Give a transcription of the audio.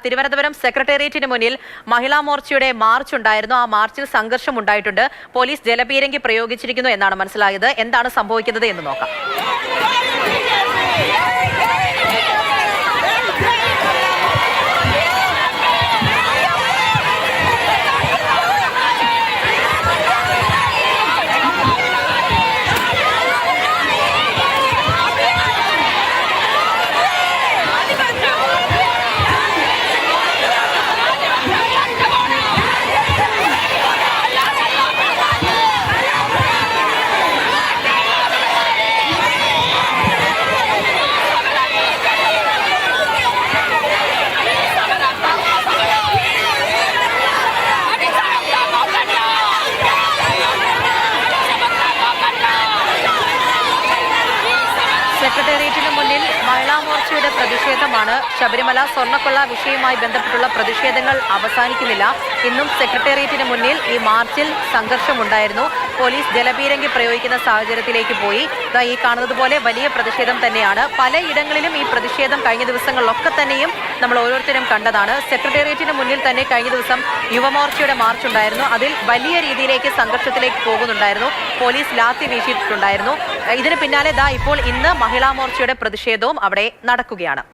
തിരുവനന്തപുരം സെക്രട്ടേറിയറ്റിന് മുന്നിൽ മഹിളാ മോർച്ചയുടെ മാർച്ച് ഉണ്ടായിരുന്നു. ആ മാർച്ചിൽ സംഘർഷം ഉണ്ടായിട്ടുണ്ട്. പോലീസ് ജലപീരങ്കി പ്രയോഗിച്ചിരിക്കുന്നു എന്നാണ് മനസ്സിലായത്. എന്താണ് സംഭവിക്കുന്നത് എന്ന് നോക്കാം. സെക്രട്ടേറിയറ്റിന് മുന്നിൽ മഹിളാ മോർച്ചയുടെ പ്രതിഷേധമാണ്. ശബരിമല സ്വർണ്ണക്കൊള്ള വിഷയവുമായി ബന്ധപ്പെട്ടുള്ള പ്രതിഷേധങ്ങൾ അവസാനിക്കുന്നില്ല. ഇന്നും സെക്രട്ടേറിയറ്റിന് മുന്നിൽ ഈ മാർച്ചിൽ സംഘർഷമുണ്ടായിരുന്നു. പോലീസ് ജലപീരങ്കി പ്രയോഗിക്കുന്ന സാഹചര്യത്തിലേക്ക് പോയി. ഈ കാണുന്നത് പോലെ വലിയ പ്രതിഷേധം തന്നെയാണ്. പലയിടങ്ങളിലും ഈ പ്രതിഷേധം കഴിഞ്ഞ ദിവസങ്ങളിലൊക്കെ തന്നെയും നമ്മൾ ഓരോരുത്തരും കണ്ടതാണ്. സെക്രട്ടേറിയറ്റിന് മുന്നിൽ തന്നെ കഴിഞ്ഞ ദിവസം യുവമോർച്ചയുടെ മാർച്ച് ഉണ്ടായിരുന്നു. അതിൽ വലിയ രീതിയിലേക്ക് സംഘർഷത്തിലേക്ക് പോകുന്നുണ്ടായിരുന്നു. പോലീസ് ലാത്തി വീശിയിട്ടുണ്ടായിരുന്നു. ഇതിന് പിന്നാലെ ഇപ്പോൾ ഇന്ന് മഹിളാ മോർച്ചയുടെ പ്രതിഷേധവും അവിടെ നടക്കുകയാണ്.